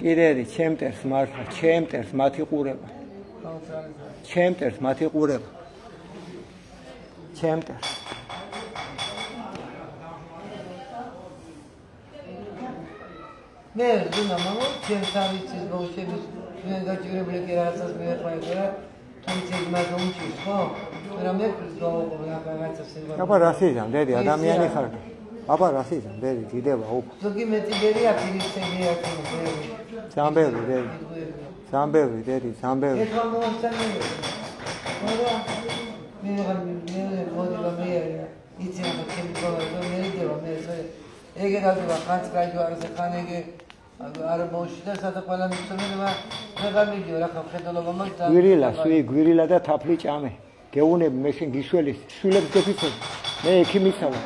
კიდედი ჩემტერს მართლა, ჩემტერს მათი ყურება. ჩემტერს მათი ყურება. ჩემტერს. მე ვინა მამა, ჩემთავიცის ბავშვების მე გაჭირებული კი რაღაცას მეყვება. თუმცა მაგომჩის ხო? რამე გოღო რაღაცას ეხება. აბა რასიზმ, დედი, ადამიანი ხარ. აბა რასიზმ, დედი, დიდება უფ. ზოგი მეტი ბერია ფილისტები აქვს. სამბევი, დედი. სამბევი, დედი, სამბევი. ეხლა მომწამე. მარა მე მოდი მე იცი რომ ჩემი კოლეგა მე იდება მე ეს ეგე დავდება ხანს გაიჯვარზე ხან ეგე არ მოშიდა სადა ყველა მიცნობება მე გამიდიო რა ხედულობა მაქვს და გვირილა, სვი, გვირილა და თაფლი ჭამე. გეუნები მე შენ გიშველის, შვილებს გეფიცო. მე ექიმიცავა.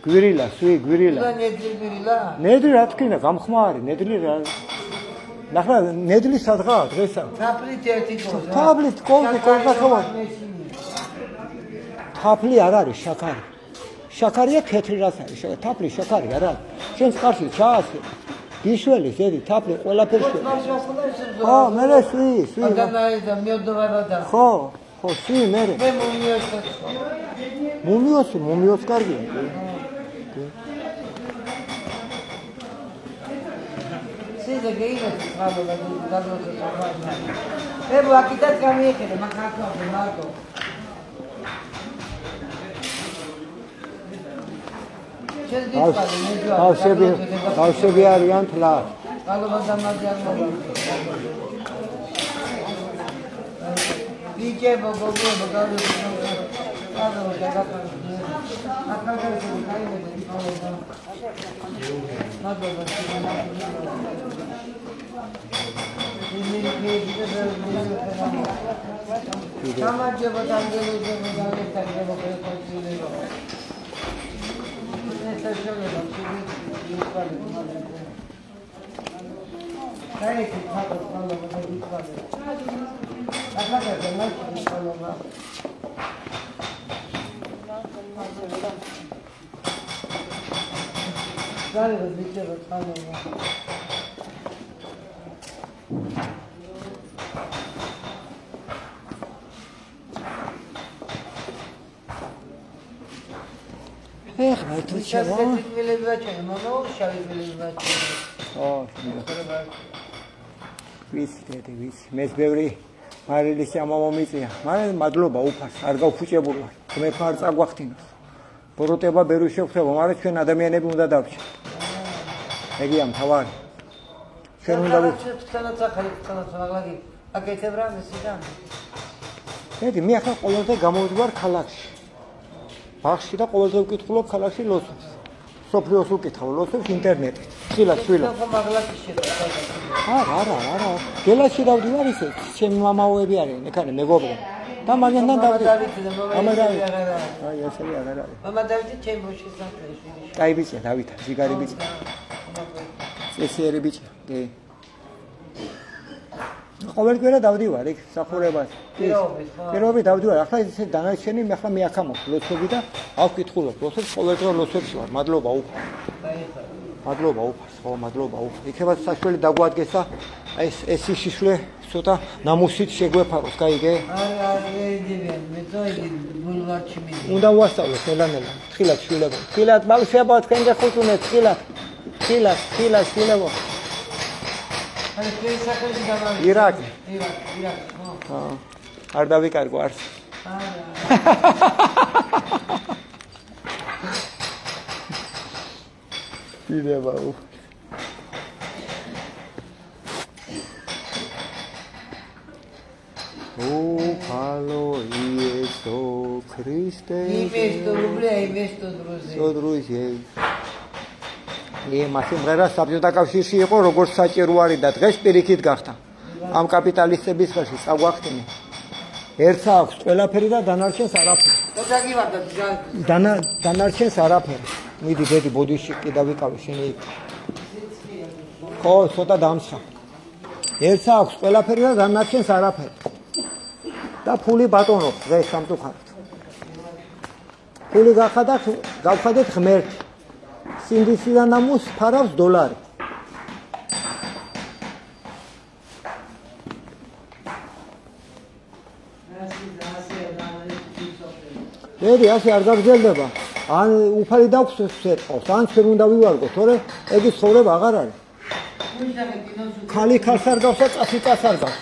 გვირილა, სვი, გვირილა. და ნედლი გვირილა? ნედლი რა თქინა, გამხმარი, ნედლი რა. ნახლა, ნედლი სადღაა დღესა? თაფლით ერთი კოლზე. თაფლით კოლზე კოლგახავა. თაფლი არ არის, შაქარი. შაქარია თეთრი რას არის, თაფლი შაქარი არ არის. შენ სკარში ჩაასე. გიშველის ედი თაფლი ყველაფერს. ხო, მე სვი. და მიოდოვება და. ხო, სვი მე. მე მომიოსო. მომიოს კარგია. სიძე გეიმეთ ხალხობა გადავწყვეტა. მე ვაკიდაც გამიეხედა მაგახო მარტო. ბავშვები არიან თლა. ხალხობა დამაძიარმა. ბიჭებო გოგო გადავწყვეტა. ეხლა თუ შევა. ვის მე ბევრი მარილის ამა მომიწია. მაგრამ მადლობა უფას, არ გავფუჭებული ვარ. მე ხარ წაგვახტინოს. ბოროტება ბევრი შეხვდება, მაგრამ ჩვენ ადამიანები უნდა დავჭერ. ეგია მთავარი. ჩვენ უნდა აკეთებ რა მისიდან. ედი მე ახლა ყოველდღე გამოვდივარ ქალაქში. ბაღში და ყოველდღე ვკითხულობ ქალაქში ლოცვებს. სოფლიოს ვკითხავ ლოცვებს ინტერნეტით. ხილად. არა. გელაში დავდივარ ისე, ჩემი მამაოები არიან, ეკანე მეგობრები. და მაგენთან დავდივარ. აი, ესე არ არის. მამა დავითი ჩემ ბოშის საფრეში. კაი ბიჭია, დავითა, ზიგარი ბიჭია. წესიერი ბიჭია. კი. ყოველგვარ დავდივარ იქ სახურებას. პირობი დავდივარ. ახლა ისე დანარჩენი მე ახლა მეაქამო ლოცვები და ავკითხულობ. ლოცვებს ყოველდღე ლოცვებში ვარ. მადლობა უფა. მადლობა უფას, ხო, მადლობა უფა. იქნება საშველი დაგვადგეს და აი ეს შიშველი ცოტა ნამუსით შეგვეფაროს, კაიგე? უნდა ვასწავლოთ ნელა-ნელა. თხილად შვილებო. თხილად ბავშვებო, თქვენ გეხუთუნეთ, თხილად. შვილებო. ირაკი. ხო. არ დავიკარგო არც. დიდება უფ. Halo Iesu Kriste. Друзей. მასი მღერა საბჭოთა კავშირში იყო როგორც საჭიროარი და დღეს პირიქით გახდა. ამ კაპიტალისტების ხელში წაგვახტინე. ერთს აქვს ყველაფერი და დანარჩენს არაფერი. დანარჩენს არაფერი. მიდი ბედი ბოდიში კიდე ვიკავე შენი. ხო, ცოტა დამცხა. ერთს აქვს ყველაფერი და განარჩენს არაფერი. და ფული ბატონობს დღეს სამწუხაროდ. ფული გავხადეთ ღმერთი. სინდისიდან ამოს ფარავს დოლარი. ერი ასე არ გაგრძელდება. ან უფალი დავხსნათ, ან ჩვენ უნდა ვივარგოთ, თორე ეგ ცხოვრება აღარ არის. ხალი ხალხს არ გავს და წასი წას არ გავს.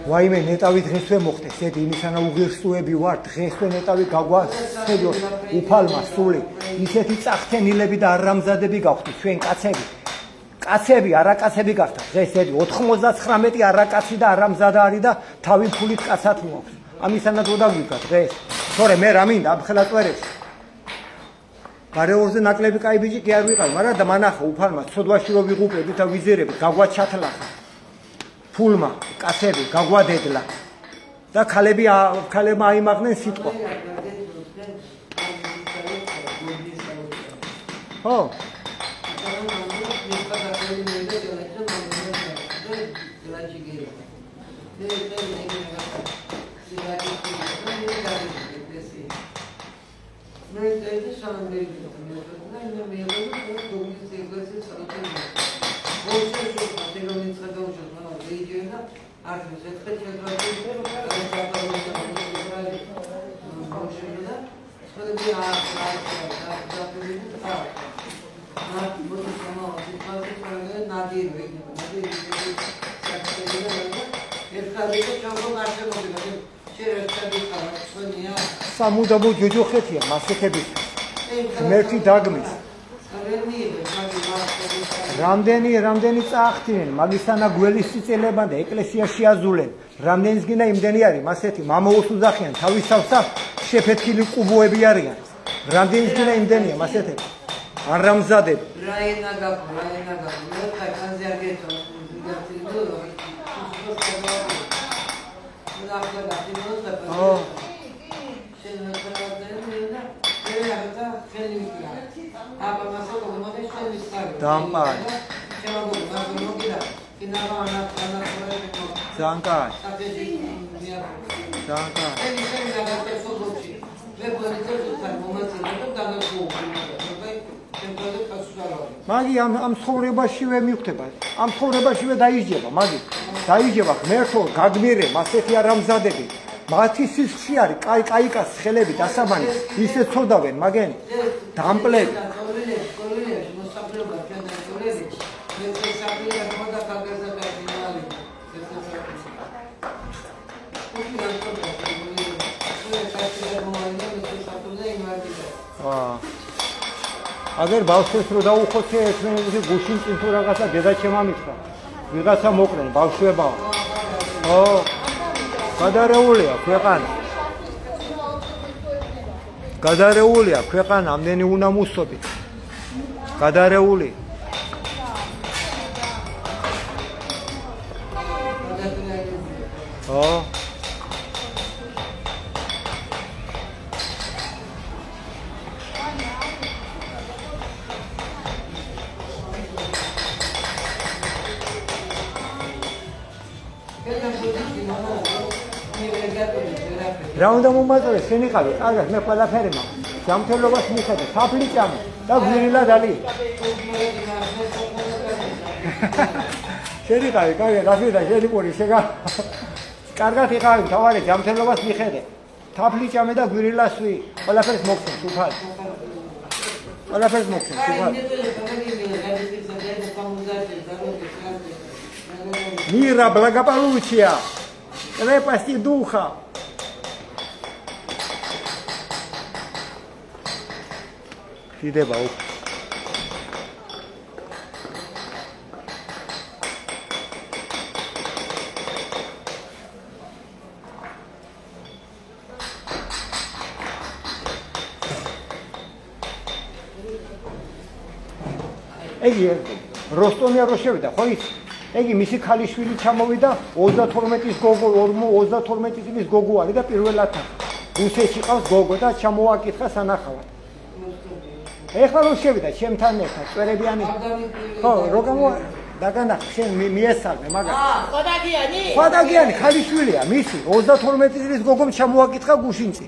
ვაიმე ნეტავი დღესვე მოხდეს, ედ იმისანა უღირსუები ვარ, დღესვე ნეტავი გაგვასხედო უფალმა სული, ისეთი წახთენილები და არამზადები გავხდით ჩვენ კაცები. კაცები, არაკაცები გახდა. დღეს ედ 99 არაკაცი და არამზადა არის და თავი ფულით კაცად მოაქვს. ამისანაც ოდაგვიგა დღეს. თორე მე რა მინდა ამ ხელაწვერებში. გარეორზე ნაკლები კაი ბიჭი კი არ ვიყავ, მაგრამ და მანახა უფალმა ცოდვაში რო ვიღუპებით და ვიზერებით, გაგვაჩათლახა. ფულმა, კაცები გაგვადედლა და ქალებმა აიმაღნენ სიტყვა. ხო? სამუდამო ჯოჯოხეთია მასეთების ღმერთი დაგმის რამდენი წაახდინენ მაგისანა გველის სიწელებან და ეკლესიაში აზულენ რამდენიც გინდა იმდენი არის მასეთი მამაოს უძახიან თავისთავსა შეფეთქილი ყუბოები არიან რამდენიც გინდა იმდენია მასეთები არამზადები დამპარ ზანკარ მაგი ამ ცხოვრებაშივე მივხვდება ამ ცხოვრებაშივე დაიჯება მაგი დაიჯება ღმერთო გაგმირე მასეთი არამზადები მათი სისხლში არის კაიკას ხელები დასაბანი ისე ცოდავენ მაგენი დამპლები აგერ ბავშვებს რო დაუხოცე ერთმანეთზე გუშინ წინ თუ რაღაცა დედაჩემ ამიწყდა ვიღაცა მოკლენ ბავშვებაო ო გადარეულია ქვეყანა ამდენი უნამუსობით გადარეული ო რა უნდა მომაწოდე შენი ყავი კარგად მე ყველაფერი მაქვს ჯამთელობას მიხედე თაფლი ჭამე და გვირილად ალი შენი ყავი კარგად გაფიდა შენი პური შეგა კარგად იყავი თავარი ჯამთელობას მიხედე თაფლი ჭამე და გვირილას ვი ყველაფერს მოგცემ უფალი ყველაფერს მოგცემ უფალი Mira, благополучия! Крепости духа! Фидеба. ეგი როსტომია რო შევიდა, ხო იცი? ეგი მისი ქალიშვილი ჩამოვიდა 32 გოგო 32 წლის გოგო არის და პირველად რუსეთში ყავს გოგო და ჩამოაკითხა სანახავად. ეხლა რო შევიდა ჩემთან ერთად წვერებიანი. ხო, რო გამო დაგანახე შენ მიესალმე მაგას. ხვადაგიანი? ხვადაგიანი ქალიშვილია მისი 32 წლის გოგომ ჩამოაკითხა გუშინწი.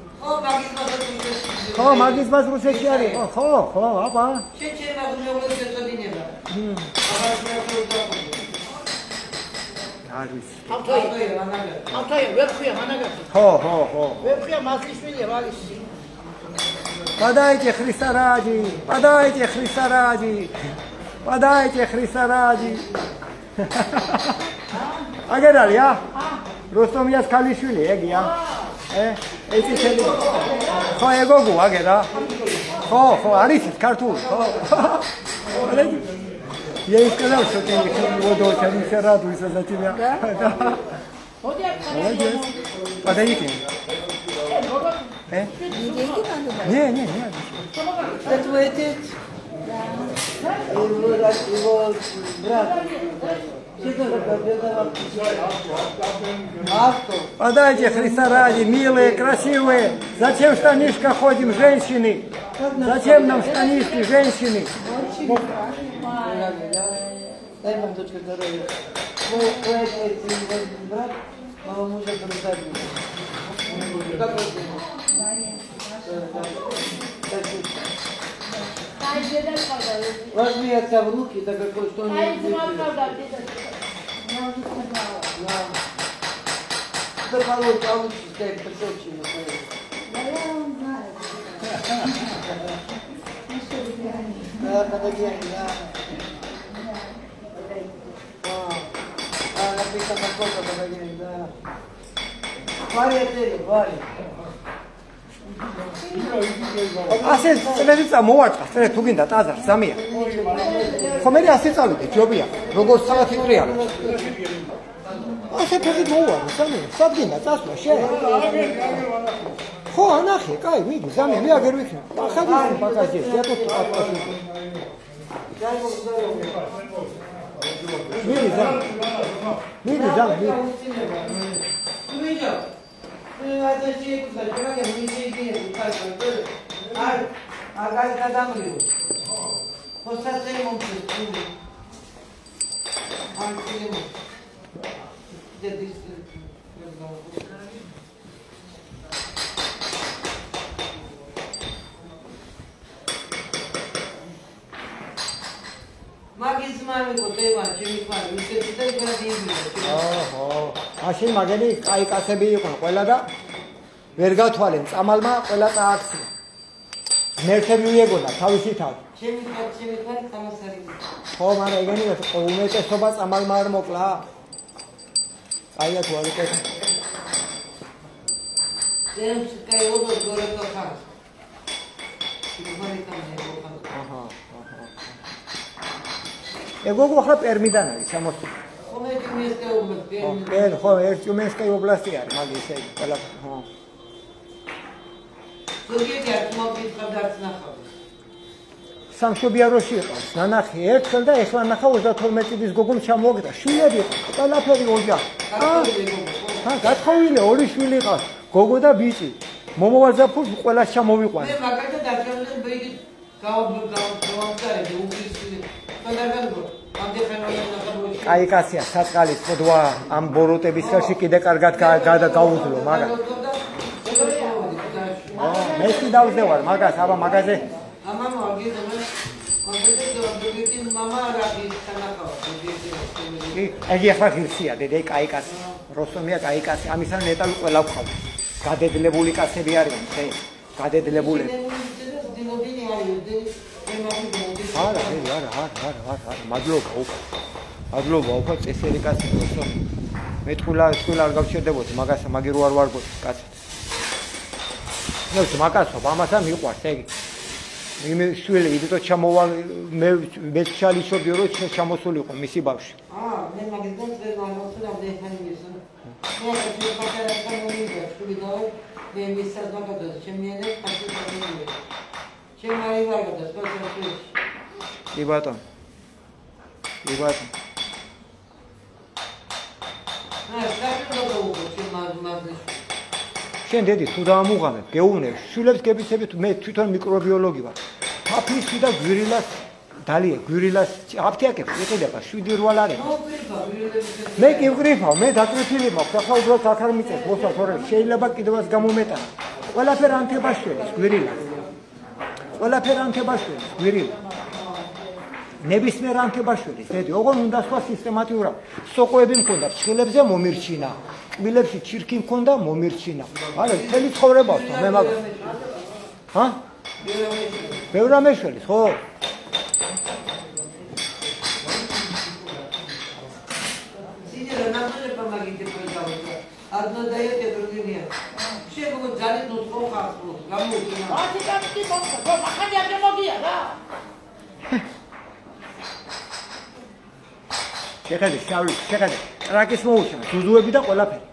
ხო, მაგის მას რუსეთში არის. ხო, აბა. შენ მაგუჟეულებს შეწოდინება. არის. ავთოია, ვეფხია მანაგათი. ხო. ვეფხია მასლიშვილია ვალიში. Подайте Христа ради, подайте Христа ради, подайте Христа ради. Агерали, а? Ростомияс ქალიშვილი, ეგია. ეს ისეთი. ხო, ეგოგო აგერა. ხო, არის ქართული, ხო. Я и сказал, что ты его дочь, они все радуются за тебя. Молодец. Подойдите. Не. Это твой отец? Его брат. Подайте Христа ради, милые, красивые. Зачем в штанишках ходим, женщины? Зачем нам штанишки, женщины? Дай нам, дочка, здоровья. Твой брат, моего мужа бросали. Как он? Возьми отца в руки, так как что он не будет. Да получится, как пошёчина. Да, подойди, да. Написано сколько подойди, да. Варя. ასე წლები წამოვარდა, წლები თუ გინდა ტაძარ სამია. ხო მე ასე წავიდე, ჯობია, როგორც საათი ტრიალ. ასე ფერი მოვარდა, სამია, სად გინდა წასვლა შენ? ხო, ანახე, კაი, მიდი, სამია, მე აგერ ვიქნა. ახალი ბაგაჟი, შეატო პაპაში. მიდი, Это человек, который не сидит, а как домой. После этого он приходит. მაგის მამი გოდება ჩემი ხარი ისეთი და გრადიებია. მაშინ მაგელი კაი კაცები იყვნენ ყველა და ვერ გათვალენ წამალმა ყველა წააქცია. მერთები უეგონა თავისი თავი. ჩემი ხარი თამასარი. ხო, მაგრამ ეგენი უმეტესობა წამალმა არ მოკლა. აია თუ არ იკეთე. დენს კაი ობოს გორეთო ხარ. ეგოგო ახლა პერმიდან არის ჩამოსული. ხო, ერტიუმენსკაი ობლასტი არის, მაგის ეს ყველა, ხო. ზოგიერთი არ მოგიწევდათ ნახავს. სამშობიაროში იყავს, ნანახი ერთხელ და ეხლა ნახა 32 წლის გოგომ ჩამოაგდა, შვილები ყველაფერი ოჯახი. გათხოვილი, ორი შვილი ყავს, გოგო და ბიჭი. მომოვარზაფულს ყველას ჩამოვიყვანა. მე მაგალითად დაჭერდნენ ბეგი გავამგარები უგრისი. კაი კაცია, საწყალის ხოდვა ამ ბოროტების ხელში კიდე კარგად გაუძლო, მაგრამ მე კი დავზევარ მაგას, აბა მაგაზე. ამამა აგიძებენ, მაგაზე მამა რაგის თანახავ. ეგი ახლა ღირსია, დედა კაი კაცი. როსტომია კაი კაცი, ამისთან მეტალ ყველა ვხავ. გადედლებული კაცები არიან, ხე? გადედლებული. არა, მადლობა უკვე წესერი კაცი როსო. მე თქულა არ გავჩერდებოდი მაგას, მაგერ არ ვარგოდი კაცად. ნუ მაგასობა ამასა მიყვარს ეგ. მე შვილი იდო ჩამოვალ მე ჩალიშობიო რომ ჩამოსულიყო მისი ბავშვი. მე მაგიდან ვერ გამოსულა დეფანი მისო. მე პატარა გამომიდა შვილი და მე მისად მაგადოს ჩემიანე პასუხი ჩემი ვარგოდეს პასუხი. კი ბატონო. იბათ შენ დედი თუ დაამუღამებ გეუბნებ შვილებს გებიცებით მე თვითონ მიკრობიოლოგი ვარ აფლისი და გვირილას დალია გვირილას აფთიაქებს იყიდება 7-8 არის მე კი ვგრიფავ მე დაკრიფილი მაქვს ახლა უბრალოდ აქ არ მიწევს მოსა თორე შეიძლება კიდევაც გამომეტანა ყველაფერ ანთებაშვილის გვირილას ყველაფერ ანთებაშვილის გვირილას ნებისმიერ ანთებაშვილის დედი ოღონ უნდა სხვა სისტემატიურად სოყვები მქონდა ფრთხილებზე მომირჩინა კბილებში ჩირქი მქონდა მომირჩინა არა მთელი ცხოვრება მე მაგას ჰა ბევრამეშველის ხო Одно дает, а другое нет. Все будут залить, но сколько открут. Кому не надо. А ты там ты помнишь, хотя бы могли, да? შეხედე, შავი, შეხედე. რაკის მოუშენა, ძუძუები და ყველაფერი.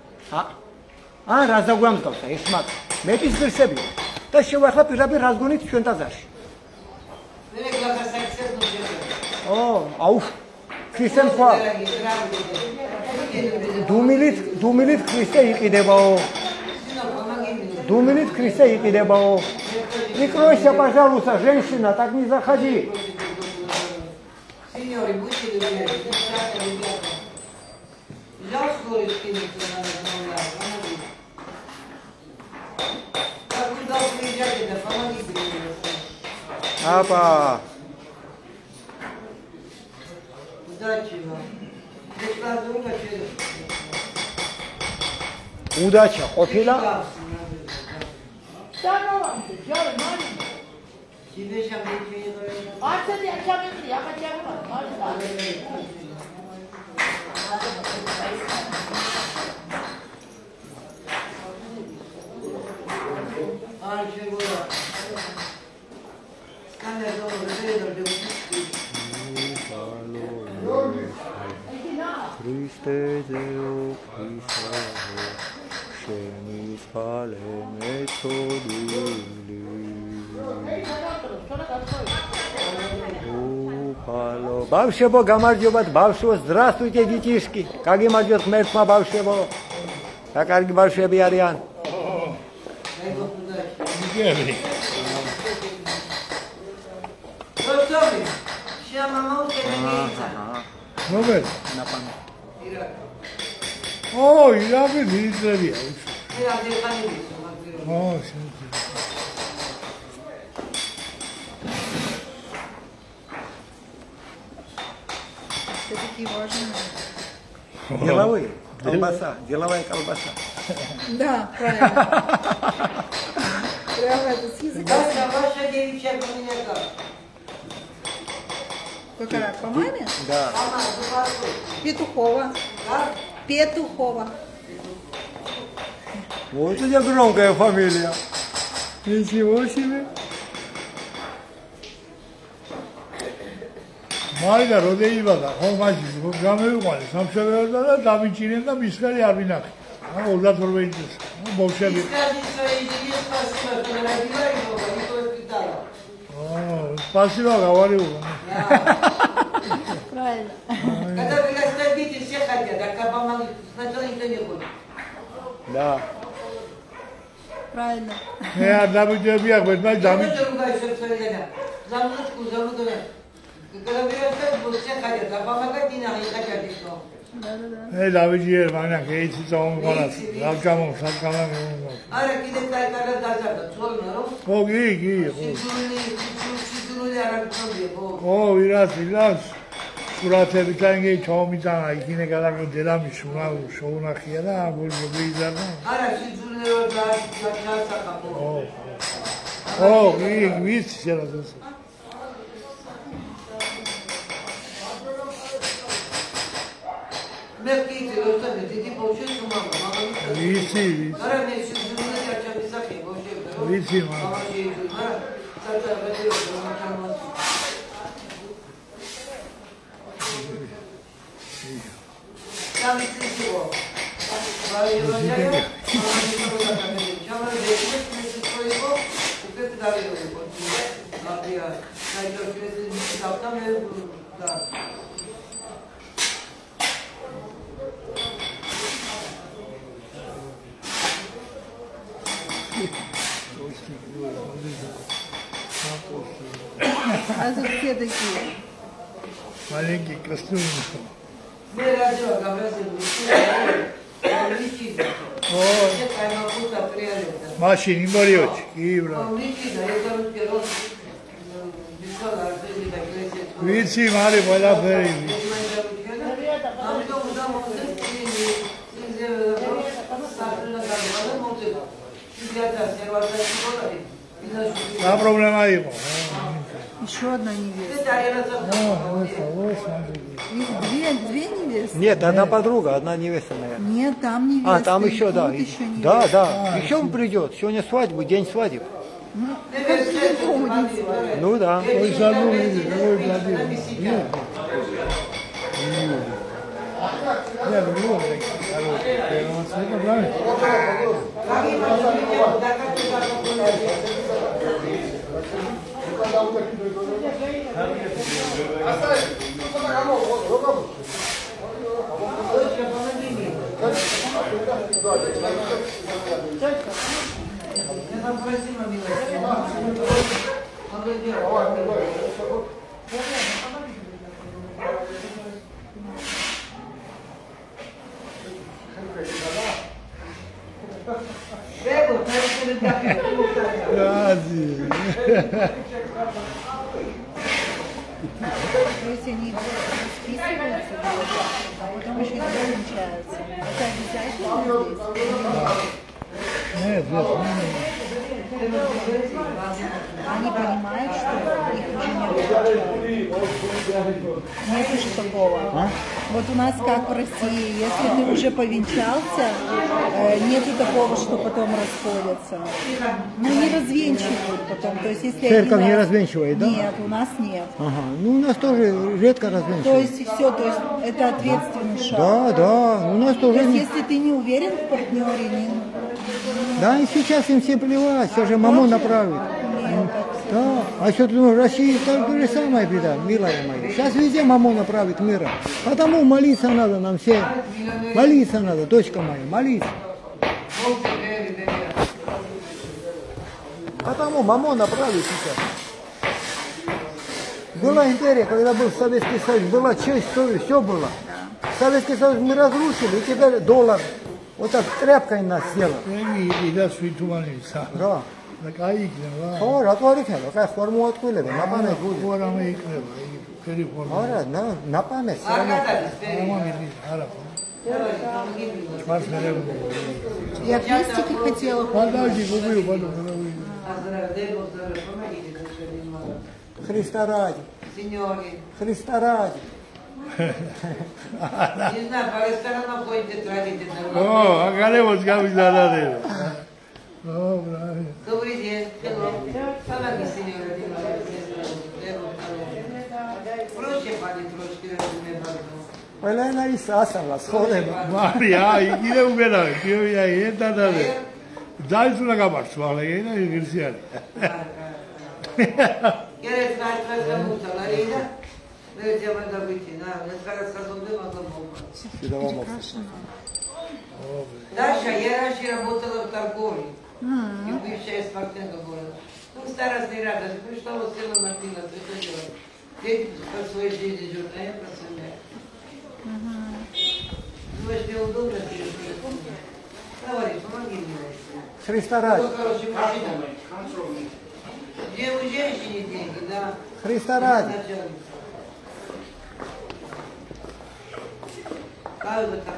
ან რას დაგვამსგავსა ეს მაგ. მეტის ღირსებია. და შევახლა პირდაპირ რას გონით ჩვენ ტაძარში. მე გლახა საქსერდო შეხედე. აუ. ქრისტიან ხვა. დუმილით ქრისტე იყიდებაო. Думает, Христа и Пидебао. Прикройся, пожалуйста, женщина, так не заходи. Сеньоры, будьте любезны, взял скорую скинуться на помогите. Как вы дал приезжать, да помогите мне. Апа. Удачи вам. Друга через. Удача, ყოფილა. Тебе сейчас ничего не говорят. Христе Део, Христа, Шемис Халеме Тодили. Упало. Бабшебо, гамарджобат, бабшебо, здравствуйте, детишки. Как им идет мертва бабшебо? Так, как бабшеби Ариан. Robert. Oh, you have it easily. Oh, Все-таки важно. Деловые. Колбаса. Деловая колбаса. Да, правильно. Прямо это с языка. Ваша девичья поменяка. Какая? По маме? Да. Петухова. Петухова. Вот у тебя громкая фамилия. Ничего себе. Марга родеива და ხო მაგის გამევიყვანე სამშობლოა და დამიჭირენ და მის ხელი არ ვინახე. 32 წელს. ბოლშევი. Спасибо, говорю. Правильно. Когда вы остановите, все хотят, а как помогли, сначала никто не ходит. Да. Правильно. Я дамиჭები აქვს, მე დამიჭ. Когда вы остановите, все хотят, а помогать не надо, не хотят никто. მე დავიჭირე მაგრამ ეიცი წამომყარა. რა გამომსაკალა მე. არა, კიდე კაი დაზარდა, ცოლნა რომ? ხო, კი. სიძულული არ აქვს, ხო. ვირას. სურათები კაინგე ჩაომიტანა, იქინე გადაგო დედამის შოუნახია და გულბიზარდა. არა, სიძულული რო დაასახა, ხო. ვიცი შეიძლება. მე კიდე როცა დიდი ბავშვი თუმამა მაგალითად ვიცი არა მე სიძულული არ ჩამისახე ბავშვები ვიცი მაგრამ არა საერთოდ რადიო მომჩამოს სამიცისო ვაიო ჩამარ დეკმეს მისწოიყო უკვე დავიო პორტია მაფია საერთოდ ეს დავთა მე და А тут все такие. Маленький костюм. მე რადიო გამოსული ლიკიდა. ო, ეს კუთა პრიალობდა. მაშინ იმორიოჩი, კი ბრა. ლიკიდა ეგრეთ რომ ვისალა ძილი და ეკლესია. ვიცი, მარი ყველაფერი. ამიტომ უნდა მოხდეს ინზე საერთოდ გამოვიდა მოხდება. იძა სერვატორი ყოლარი. რა პრობლემა იყო? Еще одна невеста. ეს არის Две невесты? Нет, одна подруга, одна невеста, наверное. Нет, там невеста. А, там еще, да. Вот еще невеста. Да, да. Еще он придет. Сегодня свадьба, день свадеб. Ну да. Ой, забыл, ой, блади. Я говорю, это правильно. Если они расписываются, а потом еще и венчаются. Это обязательно здесь? Нет, Они понимают, что их уже нет. Нет уже такого. Вот у нас как в России, если ты уже повенчался, нету такого, что потом расходятся. Ну не развенчивают потом. То есть, если Церковь один не раз- развенчивает, да? Нет, у нас нет. Ага. Ну, у нас тоже редко То развенчивают. есть все, то есть это ответственный шаг. Да, да. У нас То тоже есть не... если ты не уверен в партнере, Да, и сейчас им всем плевать, все же маму направит. Да, а что ты думаешь, в России то же самое беда, милая моя. Сейчас везде маму направит мира. Потому молиться надо нам всем. Молиться надо, дочка моя, молиться. Потому маму направит сейчас. Была империя, когда был Советский Союз, была честь, совесть, все было. Советский Союз мы разрушили, и теперь доллар. Вот так тряпкой нас сделал. და სვიტუმანისა. რა. და კაი იქნება. ხო, რატო არ იქნება? კაი ხორმოატყვილები, ნაპანე გული. ხო, რამე იქნება, იგი ფერი ფორმა. არა, ნაპანე. არა. Я крестики хотела. Подожди, губил, подожди. Христа ради. Signori, Христа ради. не знаю, по ресторанам ходите, тратите на О, агалевос гавизарады. О, правильно. Добрый день. Помоги, сеньора. Проще, пани, трошки, не важно. ყველანა ის ასალა, ცხოვრება. მარია, იგივე უგერავი, კიოია, ერთადადე. დაიძულა გამართ, მაგრამ ენა იგივე არის. Керек наш замутала, Лида. Мы делаем добытие, да. Я скоро скажу, где могу. Даша, я раньше работала в торговле. И бывшая спортсменка города. Ну, старостный радость. Пришла, вот села на пиво, это дело. Дети по своей жизни живут, а я по своей. Думаешь, мне удобно телефон? Давай, помоги мне. Христа ради. Короче, машина. Где у женщины деньги, да? Христа ради. Как это так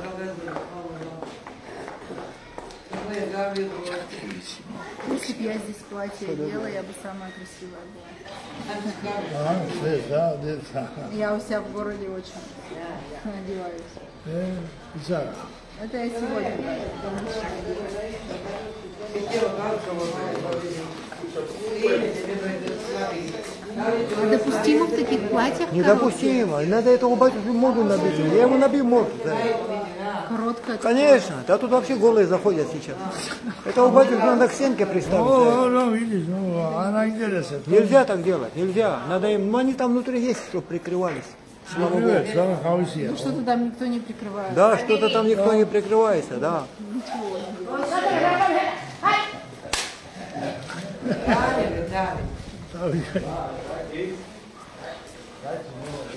Если бы я здесь платье одела, я бы самая красивая была. А, да, да. Я у себя в городе очень одеваюсь. Исаак. Это я сегодня. Допустимо в таких платьях Недопустимо. Надо это у батюшки моду набить. Я ему набью моду. короткая? Конечно. Да тут вообще голые заходят сейчас. Это у батюшки надо к стенке приставить. О, видишь, ну, она интересна. Нельзя так делать, нельзя. Надо им, ну они там внутри есть, чтобы прикрывались. Слава Богу. Ну что-то там никто не прикрывает. Да, что-то там никто не прикрывается, да.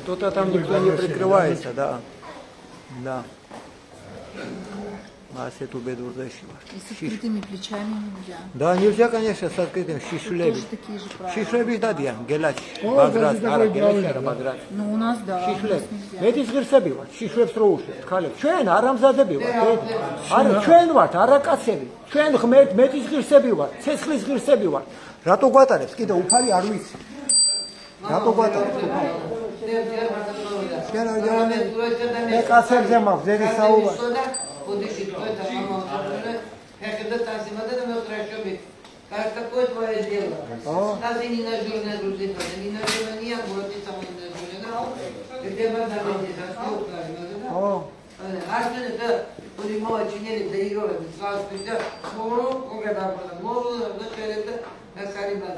Что-то там никто не прикрывается, да. Да. А с эту беду зашила. И с открытыми плечами нельзя. Да, нельзя, конечно, с открытым шишлеби. Тоже такие же правила. Шишлеби дадიან, гелач, баграт, ара, гелач, ара, баграт. Ну, у нас, да. Шишлеб. მეტის ღირსები ვართ, შიშლებს რო უშვებთ, ხალხ. ჩვენ არამზადები ვართ. არა, ჩვენ ვართ არაკაცები. ჩვენ ღმერთ მეტის ღირსები ვართ, ცეცხლის ღირსები ვართ. რატო გვატარებს? კიდე უფალი არ ვიცი. რატო გვატარებს უფალი? ჩვენ მე კაცებზე მაქვს ზედი საუბარი. Будешь это, мама, это танцевать, это мы хорошо. Как такое твое дело? Даже не на журнале друзей, не на журнале, а вот и самое на журнале. Где мы надеемся, что это? А что это? Будем чинили, доигрывать, сразу придет. Мору, когда мору, это на карибан.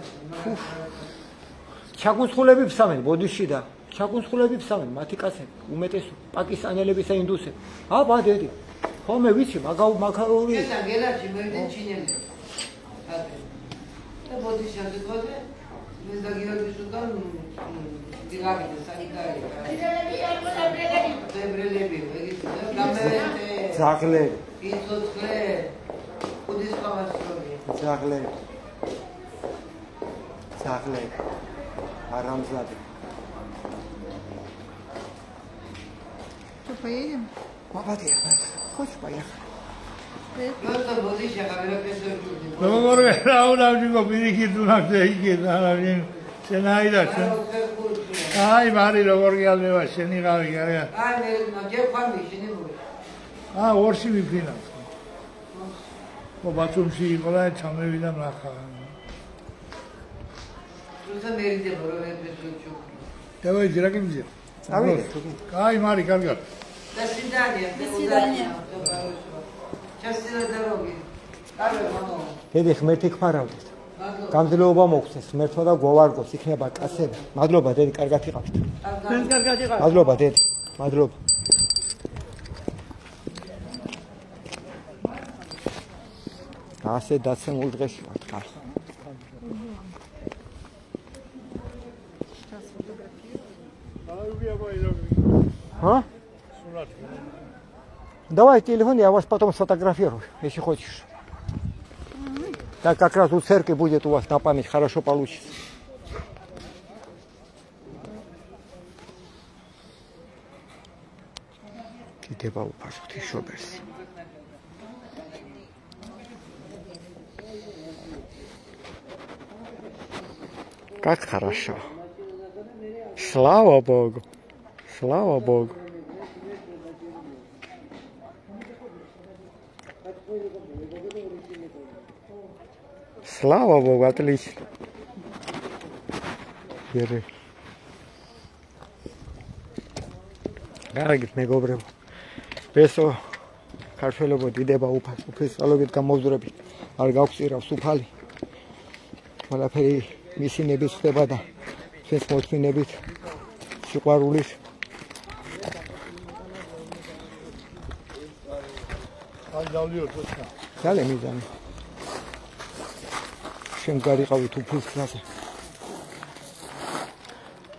ჩაკუნცხულები ფსამენ ბოდიში და ჩაკუნცხულები ფსამენ მათი კაცები უმეტესო პაკისტანელები და ინდუსები აბა დედი ხომე ვიცი მაგაური ეს აგელაჩი მერდენ ჩინელი და ბოდიში ადკვაზე მე დაგიარდი სულთან დილაგი სანიტარი ებრელები ეგეთი გამერენდე ზაღლები იცოცხლე ხუდის ყავასროი ზაღლები ზაღლები Арамзады. Что, поедем? Молодец. Хочешь поехать? Просто будешь, я говорю, что Ну, говорю, раунавчико პირიქით უნდა იქიდან არავინ შენ აიდა შენ. აი, მარი როგორ გიალმევა შენი ღავი, არა. აი, მე მაგეფამი შენი მოი. აა, ორში ვიფინავ. ო ბათუმში იყო და ჩამევიდა ნახა. Просто мериде бороне присутствую. Давай, дорогие. Ай, Мари, каргар. До свидания. До свидания. Счастливой дороги. Каргар, мама. Деди, ღმერთი გფარავდეთ. გამძლეობა მოგცეს, ღმერთმა და გვოვარგოს, იქნება კაცები. მადლობა, დედი, კარგად იყავით. კარგად იყავით. მადლობა, დედი. მადლობა. ასე დაცემულ დღეში ვართ, ხალხო. А? Давай телефон, я вас потом сфотографирую, если хочешь. Так как раз у церкви будет у вас на память, хорошо получится. Кидеба упашу, ты еще берси. Как хорошо. Слава Богу. Слава Богу. Слава Богу, отлично. Бери. Гарагит мегобрев. Песо ქართველებო დიდება უფალობით გამოვზრებით. არ გავხსირავს უფალი. ყველაფერი მისი ნების ხდება და ჩვენს მოთმინებით სიყვარულის Dale mizani. Შენ გარიყავით უფლის ხაზე.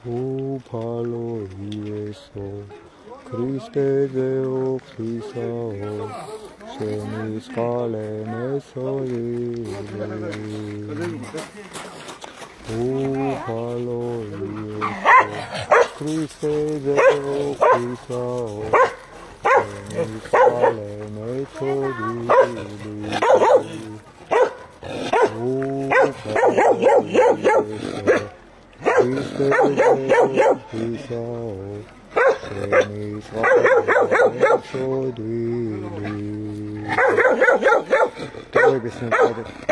უფალო იესო ქრისტე ზეო ქრისაო შენი სკალე მესოი უფალო იესო ქრისტე ზეო ქრისაო